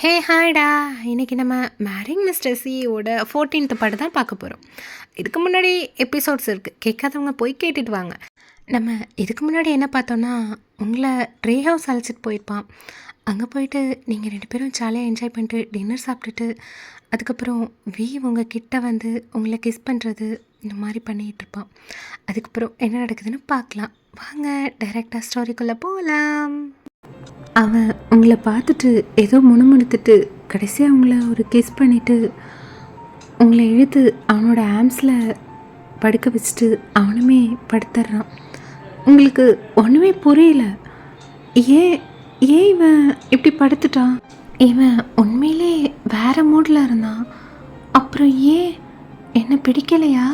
ஹே ஹாய்டா. இன்றைக்கி நம்ம marrying mister சியோட 14th பாட்டு தான் பார்க்க போகிறோம். இதுக்கு முன்னாடி எபிசோட்ஸ் இருக்குது, கேட்காதவங்க போய் கேட்டுட்டு வாங்க. நம்ம இதுக்கு முன்னாடி என்ன பார்த்தோன்னா, உங்களை ட்ரீ ஹவுஸ் அழைச்சிட்டு போயிருப்பான். அங்கே போயிட்டு நீங்கள் 2 பேரும் ஜாலியாக என்ஜாய் பண்ணிட்டு டின்னர் சாப்பிட்டுட்டு அதுக்கப்புறம் உங்கள் கிட்ட வந்து உங்களை கிஸ் பண்ணுறது இந்த மாதிரி பண்ணிகிட்டு இருப்பான். அதுக்கப்புறம் என்ன நடக்குதுன்னு பார்க்கலாம் வாங்க. டைரெக்டாக ஸ்டோரிக்குள்ளே போகலாம். அவன் உங்களை பார்த்துட்டு ஏதோ முணுமுணுத்துட்டு கடைசியாக அவங்கள ஒரு கிஸ் பண்ணிவிட்டு உங்களை இழுத்து அவனோட ஆம்ஸில் படுக்க வச்சுட்டு அவனுமே படுத்துடுறான். உங்களுக்கு ஒன்றுமே புரியல, ஏன் ஏன் இவன் இப்படி படுத்துட்டான். இவன் உண்மையிலே வேறு மூடில் இருந்தான். அப்புறம் ஏன் என்னை பிடிக்கலையா,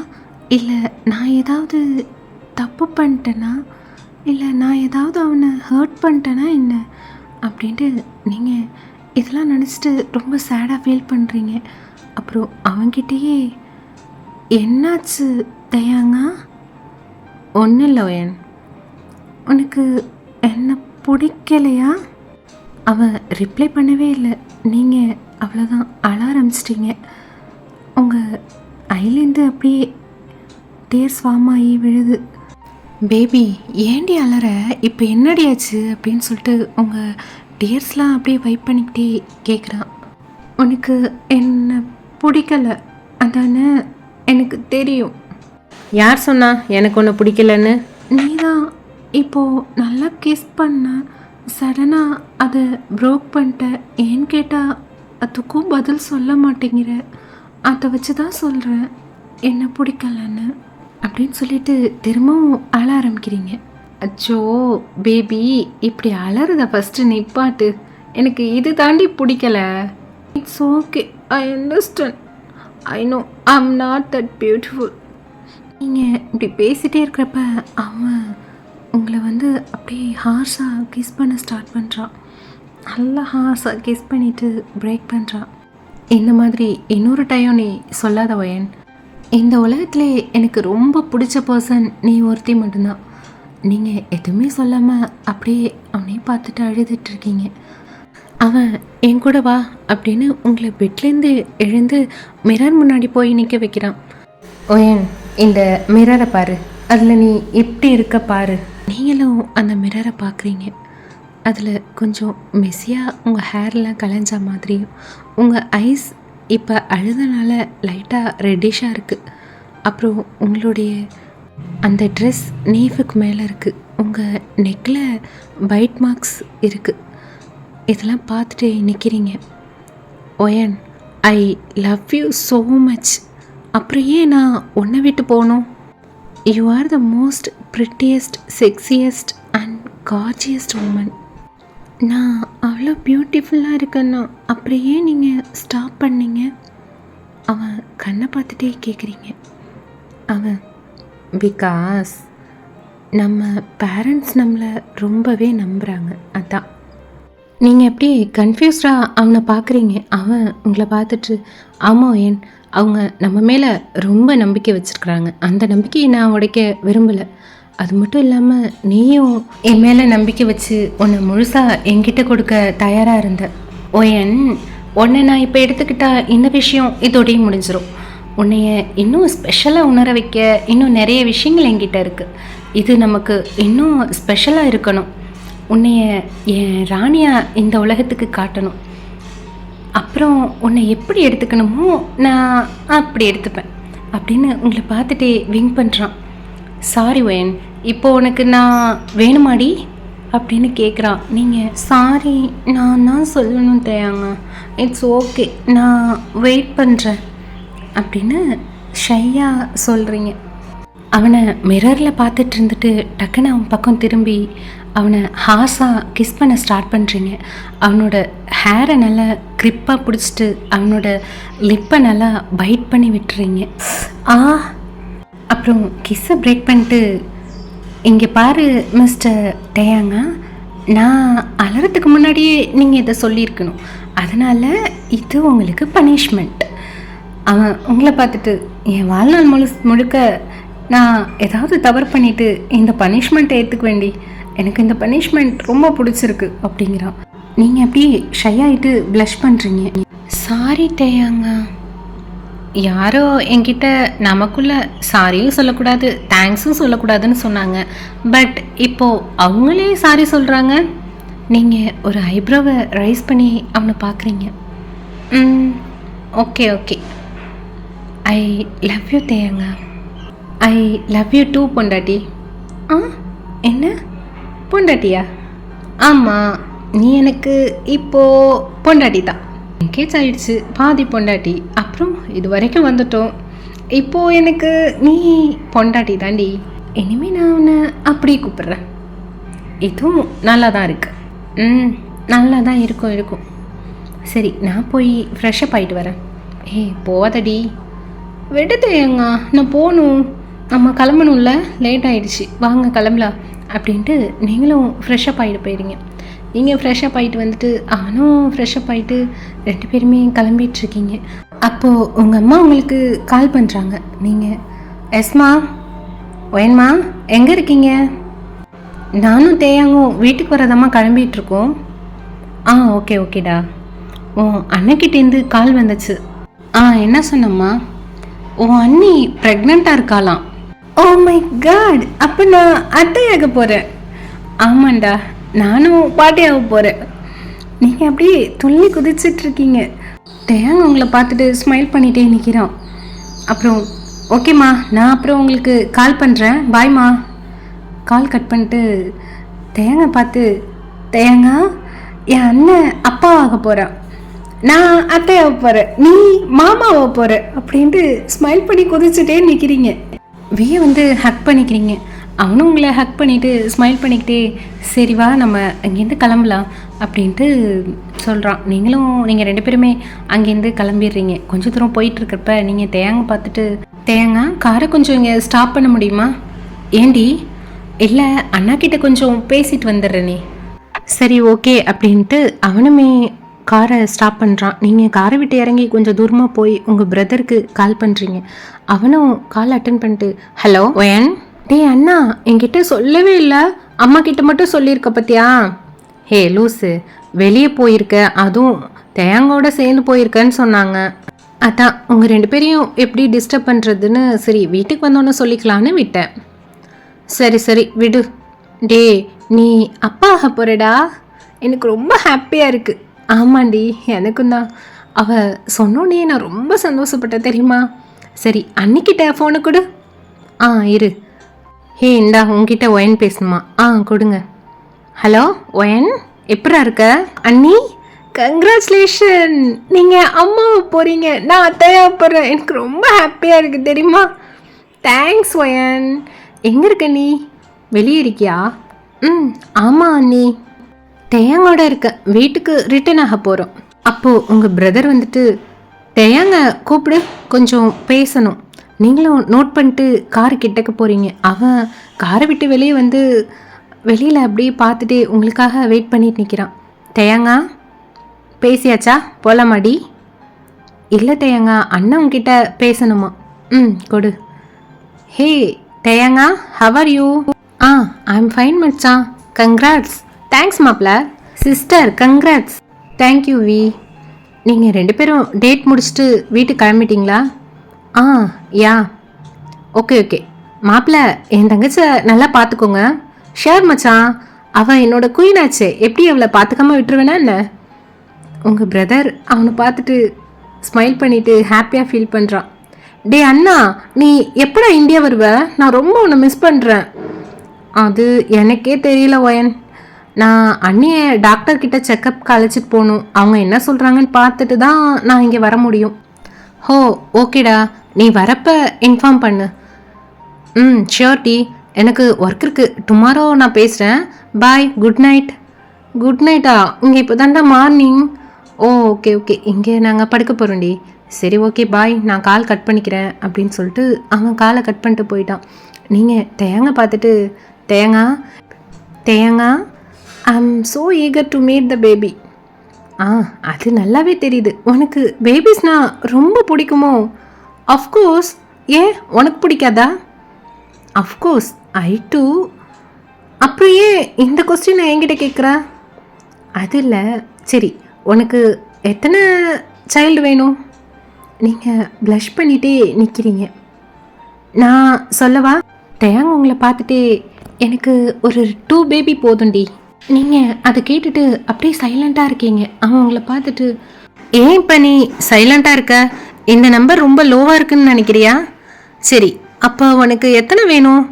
இல்லை நான் ஏதாவது தப்பு பண்ணிட்டேன்னா, இல்லை நான் ஏதாவது அவனை ஹர்ட் பண்ணிட்டேன்னா என்ன அப்படின்ட்டு நீங்கள் இதெல்லாம் நினச்சிட்டு ரொம்ப சேடாக ஃபீல் பண்ணுறீங்க. அப்புறம் அவன்கிட்டயே என்னாச்சு தயாங்க? ஒன்றும் இல்லை ஒயன், உனக்கு என்ன பிடிக்கலையா? அவன் ரிப்ளை பண்ணவே இல்லை. நீங்கள் அவ்வளோதான் அழ ஆரம்பிச்சிட்டிங்க. உங்கள் ஐலேருந்து அப்படியே டேர்ஸ் ஃபார்ம் ஆகி விழுது. பேபி ஏண்டி அலற, இப்போ என்னடியாச்சு அப்படின்னு சொல்லிட்டு உங்கள் டியர்ஸ்லாம் அப்படியே வைப் பண்ணிக்கிட்டே கேட்குறான். உனக்கு என்ன பிடிக்கலை அதானே? எனக்கு தெரியும். யார் சொன்னா எனக்கு ஒன்று பிடிக்கலன்னு? நீ தான் இப்போது நல்லா கிஸ் பண்ண, சடனாக அதை ப்ரோக் பண்ணிட்ட. ஏன்னு கேட்டால் அதுக்கும் பதில் சொல்ல மாட்டேங்கிற. அதை வச்சு தான் சொல்கிறேன் என்ன பிடிக்கலன்னு அப்படின்னு சொல்லிட்டு திரும்பவும் அழ ஆரம்பிக்கிறீங்க. அச்சோ பேபி, இப்படி அலறத ஃபஸ்ட்டு நிப்பாட்டு. எனக்கு இது தாண்டி பிடிக்கல. It's okay, I understand. I know I am not that beautiful. நீங்கள் இப்படி பேசிகிட்டே இருக்கிறப்ப அவன் உங்களை வந்து அப்படியே ஹார்ஸாக கிஸ் பண்ண ஸ்டார்ட் பண்ணுறான். நல்லா ஹார்ஸாக கிஸ் பண்ணிவிட்டு பிரேக் பண்ணுறான். இந்த மாதிரி இன்னொரு டைம் நீ சொல்லாத வயன். இந்த உலகத்திலே எனக்கு ரொம்ப பிடிச்ச பர்சன் நீ ஒருத்தி மட்டும்தான். நீங்கள் எதுவுமே சொல்லாமல் அப்படியே அவனே பார்த்துட்டு அழுதுட்ருக்கீங்க. அவன் என் கூட வா அப்படின்னு உங்களை பெட்லேருந்து எழுந்து மிரர் முன்னாடி போய் நிற்க வைக்கிறான். ஓயன், இந்த மிரரை பாரு, அதில் நீ எப்படி இருக்க பாரு. நீங்களும் அந்த மிரரை பார்க்குறீங்க. அதில் கொஞ்சம் மெஸ்ஸியாக உங்கள் ஹேர்லாம் கலைஞ்ச மாதிரியும் உங்கள் ஐஸ் இப்போ அழுதனால லைட்டாக ரெட்டிஷாக இருக்குது. அப்புறம் உங்களுடைய அந்த ட்ரெஸ் நீஃபுக்கு மேலே இருக்குது. உங்கள் நெக்கில் பைட் மார்க்ஸ் இருக்குது. இதெல்லாம் பார்த்துட்டு நிற்கிறீங்க. ஒயன், I love you so much. அப்புறம் ஏன் நான் உன்னை விட்டு போகணும்? You are the most prettiest, sexiest and gorgeous woman. நான் அவ்வளோ பியூட்டிஃபுல்லாக இருக்கேன்னா அப்புறம் ஏன் நீங்கள் ஸ்டாப் பண்ணீங்க? அவன் கண்ணை பார்த்துட்டே கேட்குறீங்க. அவன் பிகாஸ் நம்ம பேரண்ட்ஸ் நம்மளை ரொம்பவே நம்புகிறாங்க, அதான். நீங்கள் எப்படி கன்ஃபியூஸ்டாக அவனை பார்க்குறீங்க. அவன் உங்களை பார்த்துட்டு ஆமாம் ஏன், அவங்க நம்ம மேலே ரொம்ப நம்பிக்கை வச்சுருக்குறாங்க. அந்த நம்பிக்கையை நான் உடைக்க விரும்பலை. அது மட்டும் இல்லாமல் நீயும் என் மேலே நம்பிக்கை வச்சு உன்னை முழுசாக என்கிட்ட கொடுக்க தயாராக இருந்த. ஓயன், உன்னை நான் இப்போ எடுத்துக்கிட்டா இந்த விஷயம் இதோடய முடிஞ்சிடும். உன்னைய இன்னும் ஸ்பெஷலாக உணர வைக்க இன்னும் நிறைய விஷயங்கள் என்கிட்ட இருக்குது. இது நமக்கு இன்னும் ஸ்பெஷலாக இருக்கணும். உன்னைய என் ராணியாக இந்த உலகத்துக்கு காட்டணும். அப்புறம் உன்னை எப்படி எடுத்துக்கணுமோ நான் அப்படி எடுத்துப்பேன் அப்படின்னு உங்களை பார்த்துட்டே விங் பண்ணுறான். சாரி ஒயன், இப்போ உனக்கு நான் வேணுமாடி அப்படின்னு கேட்குறான். நீங்கள் சாரி நான் தான் சொல்லணும் தயாங்க. இட்ஸ் ஓகே, நான் வெயிட் பண்ணுறேன் அப்படின்னு ஷையாக சொல்கிறீங்க. அவனை மிரரில் பார்த்துட்டு இருந்துட்டு டக்குன்னு அவன் பக்கம் திரும்பி அவனை ஹார்ஸாக கிஸ் பண்ண ஸ்டார்ட் பண்ணுறீங்க. அவனோட ஹேரை நல்லா க்ரிப்பாக பிடிச்சிட்டு அவனோட லிப்பை நல்லா பைட் பண்ணி விட்டுறீங்க. அப்புறம் கிஸ்ஸை பிரேக் பண்ணிட்டு, இங்கே பாரு மிஸ்டர் டயாங்க, நான் அலறதுக்கு முன்னாடியே நீங்கள் இதை சொல்லியிருக்கணும். அதனால் இது உங்களுக்கு பனிஷ்மெண்ட். அவன் உங்களை பார்த்துட்டு என் வாழ்நாள் முழுக்க நான் ஏதாவது தவறு பண்ணிவிட்டு இந்த பனிஷ்மெண்ட்டை ஏற்றுக்க வேண்டி எனக்கு இந்த பனிஷ்மெண்ட் ரொம்ப பிடிச்சிருக்கு அப்படிங்கிறான். நீங்கள் அப்படி ஷை ஆகிட்டு ப்ளஷ் பண்ணுறீங்க. சாரி தேயாங்க. யாரோ என்கிட்ட நமக்குள்ள சாரியும் சொல்லக்கூடாது தேங்க்ஸும் சொல்லக்கூடாதுன்னு சொன்னாங்க. பட் இப்போது அவங்களே சாரி சொல்கிறாங்க. நீங்கள் ஒரு ஐப்ரோவை ரைஸ் பண்ணி அவனை பார்க்குறீங்க. Okay okay. I love you தேயாங்க. ஐ லவ் யூ டூ பொண்டாட்டி. என்ன பொண்டாட்டியா? ஆமாம், நீ எனக்கு இப்போது பொண்டாட்டி தான். என்கேஜ் ஆயிடுச்சு, பாதி பொண்டாட்டி. அப்புறம் இது வரைக்கும் வந்துட்டோம். இப்போது எனக்கு நீ பொண்டாட்டி தாண்டி. இனிமேல் நான் உன்னை அப்படியே கூப்பிட்றேன். இதுவும் நல்லா தான் இருக்கு. நல்லா தான் இருக்கும். சரி, நான் போய் ஃப்ரெஷ்ஷப் ஆகிட்டு வரேன். போவாதடி. விடுதேங்க, நான் போகணும். நம்ம கிளம்பணும்ல, லேட் ஆகிடுச்சு, வாங்க கிளம்பலாம் அப்படின்ட்டு நீங்களும் ஃப்ரெஷ்ஷப் ஆகிட்டு போயிடுங்க. நீங்கள் ஃப்ரெஷ்ஷப் ஆகிட்டு வந்துட்டு அவனும் ஃப்ரெஷ்ஷப் ஆகிட்டு 2 பேருமே கிளம்பிகிட்ருக்கீங்க. அப்போது உங்கள் அம்மா உங்களுக்கு கால் பண்ணுறாங்க. நீங்கள் எஸ்மா ஒயன்மா எங்கே இருக்கீங்க? நானும் தேயாங்கும் வீட்டுக்கு வரதாம்மா கிளம்பிகிட்ருக்கோம். ஓகே ஓகேடா. உன் அண்ணக்கிட்டேருந்து கால் வந்துச்சு. என்ன சொன்னம்மா? உன் அண்ணி ப்ரெக்னெண்ட்டாக இருக்காளாம். ஓ மை காட், அப்போ நான் அத்தையாக போகிறேன். ஆமாண்டா, நானும் பாட்டியாக போகிறேன். நீங்கள் அப்படியே துள்ளி குதிச்சிட்ருக்கீங்க. தேயாங்க உங்களை பார்த்துட்டு ஸ்மைல் பண்ணிகிட்டே நிற்கிறான். அப்புறம் ஓகேம்மா, நான் அப்புறம் உங்களுக்கு கால் பண்ணுறேன், பாய்மா. கால் கட் பண்ணிட்டு தேயாங்க பார்த்து, தேயாங்கா என் அண்ணன் அப்பாவாக போகிறான், நான் அத்தையாக போகிறேன், நீ மாமாவாக போகிற அப்படின்ட்டு ஸ்மைல் பண்ணி குதிச்சுட்டே நிற்கிறீங்க. வியை வந்து ஹக் பண்ணிக்கிறீங்க. அவனும் உங்களை ஹக் பண்ணிவிட்டு ஸ்மைல் பண்ணிக்கிட்டே சரி வா நம்ம அங்கேருந்து கிளம்பலாம் அப்படின்ட்டு சொல்கிறான். நீங்கள் 2 பேருமே அங்கேருந்து கிளம்பிடுறீங்க. கொஞ்சம் தூரம் போயிட்டுருக்கப்ப நீங்கள் தேயாங்க பார்த்துட்டு, தேயாங்க காரை கொஞ்சம் இங்கே ஸ்டாப் பண்ண முடியுமா? ஏண்டி? இல்லை, அண்ணா கிட்ட கொஞ்சம் பேசிட்டு வந்துடுறேனே. சரி ஓகே அப்படின்ட்டு அவனுமே காரை ஸ்டாப் பண்ணுறான். நீங்கள் காரை விட்டு இறங்கி கொஞ்சம் தூரமாக போய் உங்கள் பிரதருக்கு கால் பண்ணுறீங்க. அவனும் கால் அட்டன் பண்ணிட்டு, ஹலோ ஒயன். அண்ணா என்கிட்ட சொல்லவே இல்லை, அம்மா கிட்ட மட்டும் சொல்லியிருக்க பத்தியா? லூஸு, வெளியே போயிருக்க, அதுவும் தேங்காவோட சேர்ந்து போயிருக்கேன்னு சொன்னாங்க. அதான் உங்கள் 2 பேரையும் எப்படி டிஸ்டர்ப் பண்ணுறதுன்னு சரி வீட்டுக்கு வந்தோன்னு சொல்லிக்கலான்னு விட்டேன். சரி விடு. நீ அப்பா ஆக போறடா, எனக்கு ரொம்ப ஹாப்பியாக இருக்குது. ஆமாண்டி, எனக்கும் தான். அவள் சொன்னோன்னே நான் ரொம்ப சந்தோஷப்பட்டேன் தெரியுமா? சரி அன்னிக்கிட்ட ஃபோனை கொடு. இரு. இந்தா உங்ககிட்ட ஒயன் பேசணுமா? கொடுங்க. ஹலோ ஒயன், எப்படா இருக்க? அண்ணி கங்க்ராச்சுலேஷன், நீங்கள் அம்மாவை போகிறீங்க, நான் அத்தையாக போகிறேன். எனக்கு ரொம்ப ஹாப்பியாக இருக்குது தெரியுமா? Thanks wine. எங்கே இருக்க நீ? வெளியே இருக்கியா? ஆமாம் அண்ணி, தேயாங்கோட இருக்க, வீட்டுக்கு ரிட்டர்ன் ஆக போகிறோம். அப்போது உங்கள் பிரதர் வந்துட்டு, தேயாங்க கூப்பிடு, கொஞ்சம் பேசணும். நீங்களும் நோட் பண்ணிட்டு காரு கிட்டக்க போகிறீங்க. அவன் காரை விட்டு வெளியே வந்து வெளியில் அப்படியே பார்த்துட்டே உங்களுக்காக வெயிட் பண்ணிட்டு நிற்கிறான். தேயாங்கா பேசியாச்சா, போகலாமாடி? இல்லை தேயாங்கா, அண்ணன் உங்ககிட்ட பேசணுமா? கொடு. ஹே தேயாங்கா, how are you? I am fine மச்சான், கங்க்ராட்ஸ். தேங்க்ஸ் மாப்ள. Sister congrats. தேங்க்யூ வி. நீங்கள் 2 பேரும் டேட் முடிச்சுட்டு வீட்டுக்கு கிளம்பிட்டீங்களா? யா. ஓகே மாப்பிள்ள, என் தங்கச்சை நல்லா பார்த்துக்கோங்க. ஷேர் மச்சான், அவன் என்னோட குயின் ஆச்சு, எப்படி அவளை பார்த்துக்காம விட்டுருவேனா என்ன? உங்கள் பிரதர் அவனை பார்த்துட்டு ஸ்மைல் பண்ணிவிட்டு ஹாப்பியாக ஃபீல் பண்ணுறான். அண்ணா, நீ எப்படா இந்தியா வருவ? நான் ரொம்ப உன்னை மிஸ் பண்ணுறேன். அது எனக்கே தெரியல ஒயன். நான் அண்ணியை டாக்டர்கிட்ட செக்கப்க்கு அழைச்சிட்டு போகணும். அவங்க என்ன சொல்கிறாங்கன்னு பார்த்துட்டு தான் நான் இங்கே வர முடியும். ஓகேடா, நீ வரப்ப இன்ஃபார்ம் பண்ணு. ஷியோர் டி, எனக்கு ஒர்க் இருக்குது, டுமாரோ நான் பேசுகிறேன். பாய், குட் நைட். குட் நைட்டா? இங்கே இப்போ தாண்டா மார்னிங். ஓகே இங்கே நாங்கள் படுக்க போகிறோம்டி. சரி ஓகே பாய், நான் கால் கட் பண்ணிக்கிறேன் அப்படின்னு சொல்லிட்டு அவன் காலை கட் பண்ணிட்டு போயிட்டான். நீங்கள் தேங்க பார்த்துட்டு, தேங்க I am so eager to meet the baby. அது நல்லாவே தெரியுது, உனக்கு பேபிஸ்னா ரொம்ப பிடிக்குமோ? அஃப்கோர்ஸ். ஏன் உனக்கு பிடிக்காதா? Of course I do. அப்புறம் ஏன் இந்த கொஸ்டினை என்கிட்ட கேட்குற? அது இல்லை. சரி, உனக்கு எத்தனை சைல்டு வேணும்? நீங்கள் ப்ளஷ் பண்ணிகிட்டே நிற்கிறீங்க. நான் சொல்லவா? தேங்க உங்களை பார்த்துட்டு எனக்கு ஒரு 2 பேபி போதும்டி. நீங்கள் அதை கேட்டுட்டு அப்படியே சைலண்ட்டாக இருக்கீங்க. அவன் உங்களை பார்த்துட்டு, ஏன் இப்போ நீ சைலண்ட்டாக இருக்க? இந்த நம்பர் ரொம்ப லோவாக இருக்குன்னு நினைக்கிறியா? சரி, அப்போ உனக்கு எத்தனை வேணும்?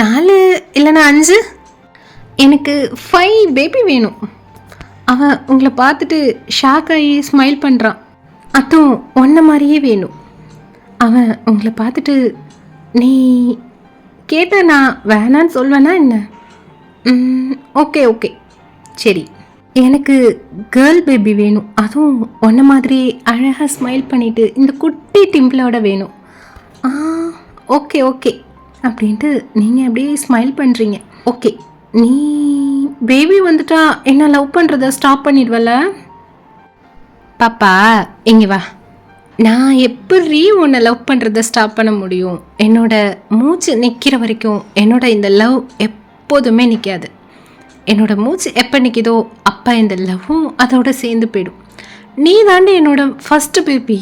4 இல்லைன்னா 5? எனக்கு 5 பேபி வேணும். அவன் உங்களை பார்த்துட்டு ஷாக் ஆகி ஸ்மைல் பண்ணுறான். அதுவும் ஒன்றை மாதிரியே வேணும். அவன் உங்களை பார்த்துட்டு, நீ கேட்ட நான் வேணான்னு சொல்வேனா என்ன? ஓகே ஓகே சரி, எனக்கு கேர்ள் பேபி வேணும். அதுவும் ஒன்றை மாதிரி அழகாக ஸ்மைல் பண்ணிவிட்டு இந்த குட்டி டிம்பிளோட வேணும். ஓகே ஓகே அப்படின்ட்டு நீங்கள் அப்படியே ஸ்மைல் பண்ணுறீங்க. ஓகே, நீ பேபி வந்துட்டா என்ன லவ் பண்ணுறத ஸ்டாப் பண்ணிடுவல? பாப்பா இங்கே வா. நான் எப்படி உன்னை லவ் பண்ணுறத ஸ்டாப் பண்ண முடியும்? என்னோட மூச்சு நிற்கிற வரைக்கும் என்னோட இந்த லவ் எப்போதுமே நிற்காது. என்னோட மூச்சு எப்போ நிற்கிதோ அப்போ இந்த லவ்வும் அதோட சேர்ந்து போயிடும். நீ தாண்டி என்னோட ஃபஸ்ட்டு பேபி,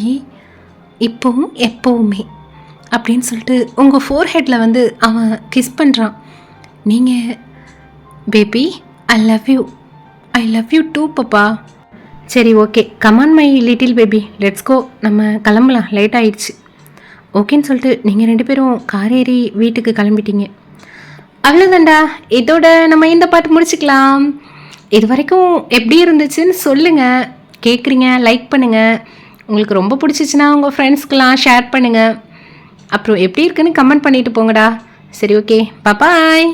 இப்போவும் எப்போவுமே அப்படின்னு சொல்லிட்டு உங்கள் ஃபோர்ஹெட்டில் வந்து அவன் கிஸ் பண்ணுறான். நீங்கள் baby I love you too பாப்பா. சரி okay, come on my little baby, let's go, நம்ம கிளம்பலாம், லேட் ஆயிடுச்சு. ஓகேன்னு சொல்லிட்டு நீங்கள் 2 பேரும் கார் ஏறி வீட்டுக்கு கிளம்பிட்டீங்க. அவ்வளோதான்டா, இதோட நம்ம இந்த பாட்டு முடிச்சுக்கலாம். இது வரைக்கும் எப்படி இருந்துச்சுன்னு சொல்லுங்கள். கேட்குறீங்க, லைக் பண்ணுங்கள். உங்களுக்கு ரொம்ப பிடிச்சிச்சின்னா உங்கள் ஃப்ரெண்ட்ஸ்க்கெலாம் ஷேர் பண்ணுங்கள். அப்புறம் எப்படி இருக்குன்னு கமெண்ட் பண்ணிட்டு போங்கடா. சரி ஓகே, பாய்.